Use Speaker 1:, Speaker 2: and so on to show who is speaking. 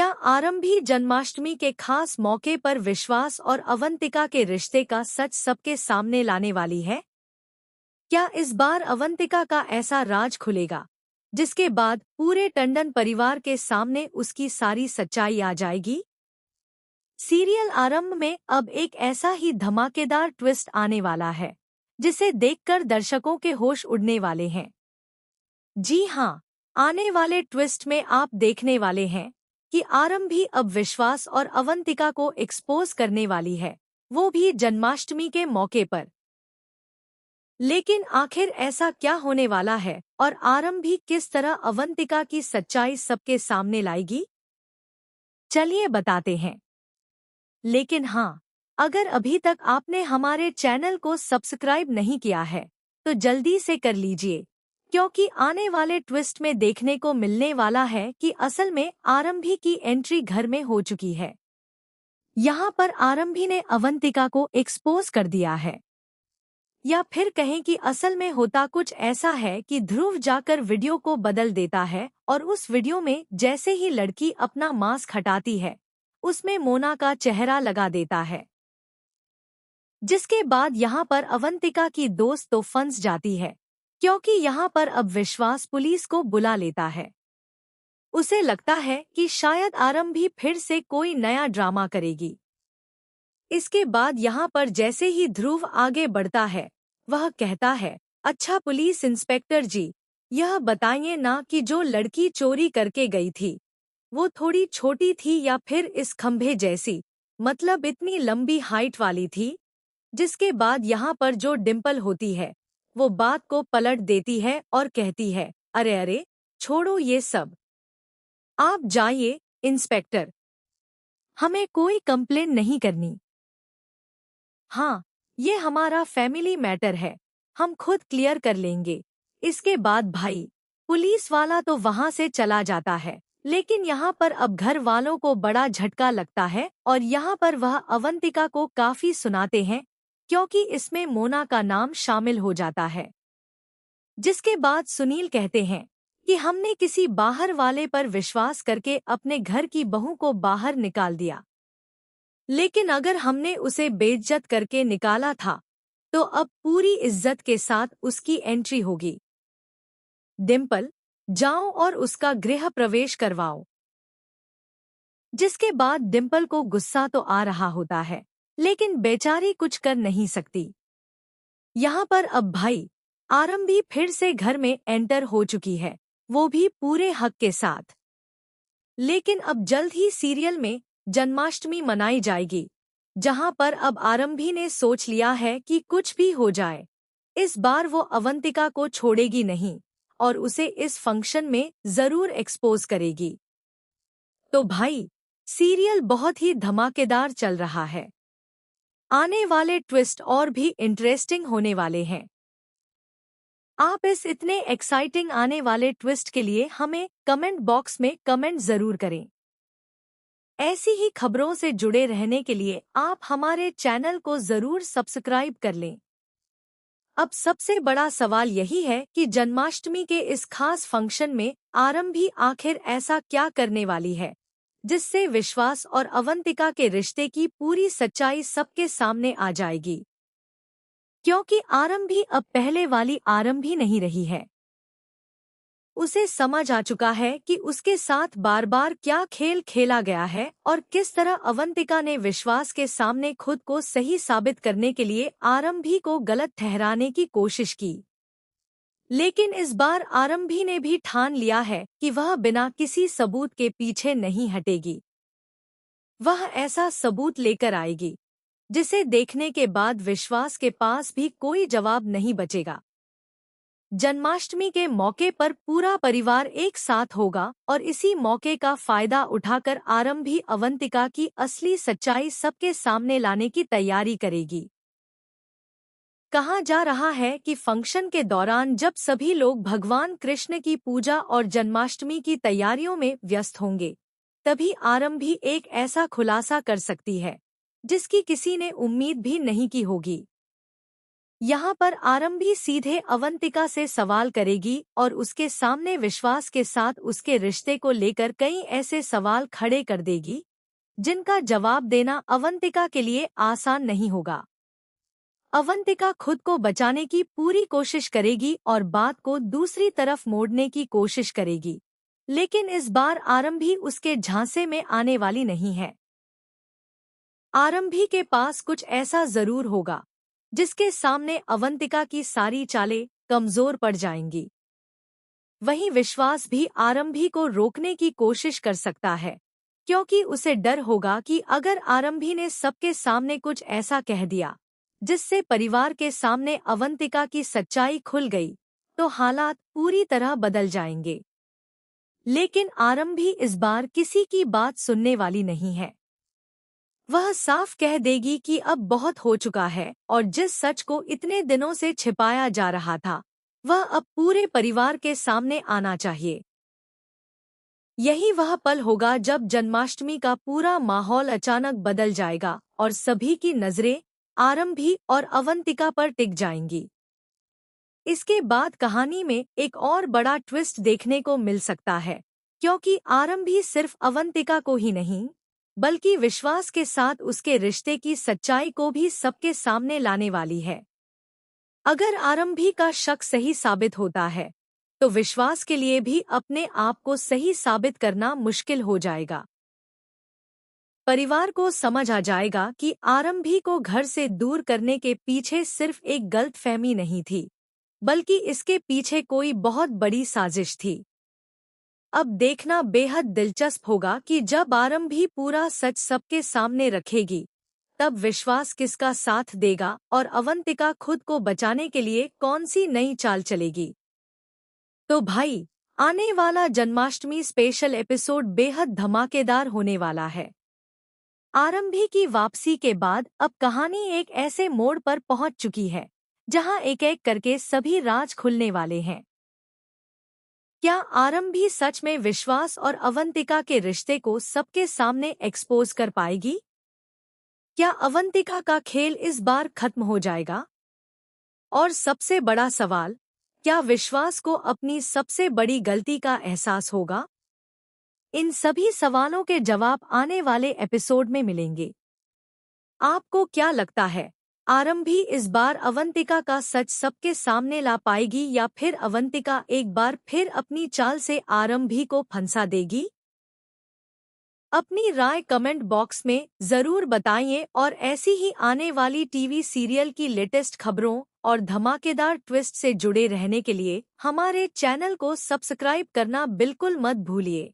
Speaker 1: क्या आरंभी जन्माष्टमी के खास मौके पर विश्वास और अवंतिका के रिश्ते का सच सबके सामने लाने वाली है? क्या इस बार अवंतिका का ऐसा राज खुलेगा जिसके बाद पूरे टंडन परिवार के सामने उसकी सारी सच्चाई आ जाएगी? सीरियल आरंभ में अब एक ऐसा ही धमाकेदार ट्विस्ट आने वाला है जिसे देखकर दर्शकों के होश उड़ने वाले हैं। जी हाँ, आने वाले ट्विस्ट में आप देखने वाले हैं कि आरंभी अब विश्वास और अवंतिका को एक्सपोज करने वाली है, वो भी जन्माष्टमी के मौके पर। लेकिन आखिर ऐसा क्या होने वाला है और आरंभी किस तरह अवंतिका की सच्चाई सबके सामने लाएगी? चलिए बताते हैं। लेकिन हाँ, अगर अभी तक आपने हमारे चैनल को सब्सक्राइब नहीं किया है तो जल्दी से कर लीजिए, क्योंकि आने वाले ट्विस्ट में देखने को मिलने वाला है कि असल में आरंभी की एंट्री घर में हो चुकी है। यहाँ पर आरंभी ने अवंतिका को एक्सपोज कर दिया है, या फिर कहें कि असल में होता कुछ ऐसा है कि ध्रुव जाकर वीडियो को बदल देता है और उस वीडियो में जैसे ही लड़की अपना मास्क हटाती है उसमें मोना का चेहरा लगा देता है, जिसके बाद यहाँ पर अवंतिका की दोस्त तो फंस जाती है, क्योंकि यहाँ पर अब विश्वास पुलिस को बुला लेता है। उसे लगता है कि शायद आरंभी फिर से कोई नया ड्रामा करेगी। इसके बाद यहाँ पर जैसे ही ध्रुव आगे बढ़ता है वह कहता है, अच्छा पुलिस इंस्पेक्टर जी, यह बताइए ना कि जो लड़की चोरी करके गई थी वो थोड़ी छोटी थी या फिर इस खंभे जैसी, मतलब इतनी लंबी हाइट वाली थी? जिसके बाद यहाँ पर जो डिम्पल होती है वो बात को पलट देती है और कहती है, अरे अरे छोड़ो ये सब, आप जाइए इंस्पेक्टर, हमें कोई कंप्लेन नहीं करनी। हाँ, ये हमारा फैमिली मैटर है, हम खुद क्लियर कर लेंगे। इसके बाद भाई पुलिस वाला तो वहां से चला जाता है, लेकिन यहाँ पर अब घर वालों को बड़ा झटका लगता है और यहाँ पर वह अवंतिका को काफी सुनाते हैं, क्योंकि इसमें मोना का नाम शामिल हो जाता है। जिसके बाद सुनील कहते हैं कि हमने किसी बाहर वाले पर विश्वास करके अपने घर की बहू को बाहर निकाल दिया, लेकिन अगर हमने उसे बेइज्जत करके निकाला था तो अब पूरी इज्जत के साथ उसकी एंट्री होगी। डिम्पल, जाओ और उसका गृह प्रवेश करवाओ। जिसके बाद डिम्पल को गुस्सा तो आ रहा होता है, लेकिन बेचारी कुछ कर नहीं सकती। यहाँ पर अब भाई आरंभी फिर से घर में एंटर हो चुकी है, वो भी पूरे हक के साथ। लेकिन अब जल्द ही सीरियल में जन्माष्टमी मनाई जाएगी, जहां पर अब आरंभी ने सोच लिया है कि कुछ भी हो जाए इस बार वो अवंतिका को छोड़ेगी नहीं और उसे इस फंक्शन में जरूर एक्सपोज करेगी। तो भाई सीरियल बहुत ही धमाकेदार चल रहा है। आने वाले ट्विस्ट और भी इंटरेस्टिंग होने वाले हैं। आप इस इतने एक्साइटिंग आने वाले ट्विस्ट के लिए हमें कमेंट बॉक्स में कमेंट जरूर करें। ऐसी ही खबरों से जुड़े रहने के लिए आप हमारे चैनल को जरूर सब्सक्राइब कर लें। अब सबसे बड़ा सवाल यही है कि जन्माष्टमी के इस खास फंक्शन में आरंभी आखिर ऐसा क्या करने वाली है जिससे विश्वास और अवंतिका के रिश्ते की पूरी सच्चाई सबके सामने आ जाएगी, क्योंकि आरंभी अब पहले वाली आरंभी नहीं रही है। उसे समझ आ चुका है कि उसके साथ बार बार क्या खेल खेला गया है और किस तरह अवंतिका ने विश्वास के सामने खुद को सही साबित करने के लिए आरंभी को गलत ठहराने की कोशिश की। लेकिन इस बार आरंभी ने भी ठान लिया है कि वह बिना किसी सबूत के पीछे नहीं हटेगी। वह ऐसा सबूत लेकर आएगी जिसे देखने के बाद विश्वास के पास भी कोई जवाब नहीं बचेगा। जन्माष्टमी के मौके पर पूरा परिवार एक साथ होगा और इसी मौके का फायदा उठाकर आरंभी अवंतिका की असली सच्चाई सबके सामने लाने की तैयारी करेगी। कहा जा रहा है कि फंक्शन के दौरान जब सभी लोग भगवान कृष्ण की पूजा और जन्माष्टमी की तैयारियों में व्यस्त होंगे, तभी आरंभी एक ऐसा खुलासा कर सकती है जिसकी किसी ने उम्मीद भी नहीं की होगी। यहाँ पर आरंभी सीधे अवंतिका से सवाल करेगी और उसके सामने विश्वास के साथ उसके रिश्ते को लेकर कई ऐसे सवाल खड़े कर देगी जिनका जवाब देना अवंतिका के लिए आसान नहीं होगा। अवंतिका खुद को बचाने की पूरी कोशिश करेगी और बात को दूसरी तरफ मोड़ने की कोशिश करेगी, लेकिन इस बार आरंभी उसके झांसे में आने वाली नहीं है। आरंभी के पास कुछ ऐसा जरूर होगा जिसके सामने अवंतिका की सारी चालें कमजोर पड़ जाएंगी। वहीं विश्वास भी आरंभी को रोकने की कोशिश कर सकता है, क्योंकि उसे डर होगा कि अगर आरंभी ने सबके सामने कुछ ऐसा कह दिया जिससे परिवार के सामने अवंतिका की सच्चाई खुल गई, तो हालात पूरी तरह बदल जाएंगे। लेकिन आरंभी इस बार किसी की बात सुनने वाली नहीं है। वह साफ कह देगी कि अब बहुत हो चुका है और जिस सच को इतने दिनों से छिपाया जा रहा था वह अब पूरे परिवार के सामने आना चाहिए। यही वह पल होगा जब जन्माष्टमी का पूरा माहौल अचानक बदल जाएगा और सभी की नजरें आरंभी और अवंतिका पर टिक जाएंगी। इसके बाद कहानी में एक और बड़ा ट्विस्ट देखने को मिल सकता है, क्योंकि आरंभी सिर्फ अवंतिका को ही नहीं बल्कि विश्वास के साथ उसके रिश्ते की सच्चाई को भी सबके सामने लाने वाली है। अगर आरंभी का शक सही साबित होता है तो विश्वास के लिए भी अपने आप को सही साबित करना मुश्किल हो जाएगा। परिवार को समझ आ जाएगा कि आरंभी को घर से दूर करने के पीछे सिर्फ एक गलतफहमी नहीं थी, बल्कि इसके पीछे कोई बहुत बड़ी साजिश थी। अब देखना बेहद दिलचस्प होगा कि जब आरंभी पूरा सच सबके सामने रखेगी तब विश्वास किसका साथ देगा और अवंतिका खुद को बचाने के लिए कौन सी नई चाल चलेगी। तो भाई, आने वाला जन्माष्टमी स्पेशल एपिसोड बेहद धमाकेदार होने वाला है। आरंभी की वापसी के बाद अब कहानी एक ऐसे मोड़ पर पहुंच चुकी है जहां एक एक करके सभी राज खुलने वाले हैं। क्या आरंभी सच में विश्वास और अवंतिका के रिश्ते को सबके सामने एक्सपोज कर पाएगी? क्या अवंतिका का खेल इस बार खत्म हो जाएगा? और सबसे बड़ा सवाल, क्या विश्वास को अपनी सबसे बड़ी गलती का एहसास होगा? इन सभी सवालों के जवाब आने वाले एपिसोड में मिलेंगे। आपको क्या लगता है, आरंभी इस बार अवंतिका का सच सबके सामने ला पाएगी या फिर अवंतिका एक बार फिर अपनी चाल से आरंभी को फंसा देगी? अपनी राय कमेंट बॉक्स में जरूर बताइए और ऐसी ही आने वाली टीवी सीरियल की लेटेस्ट खबरों और धमाकेदार ट्विस्ट से जुड़े रहने के लिए हमारे चैनल को सब्सक्राइब करना बिल्कुल मत भूलिए।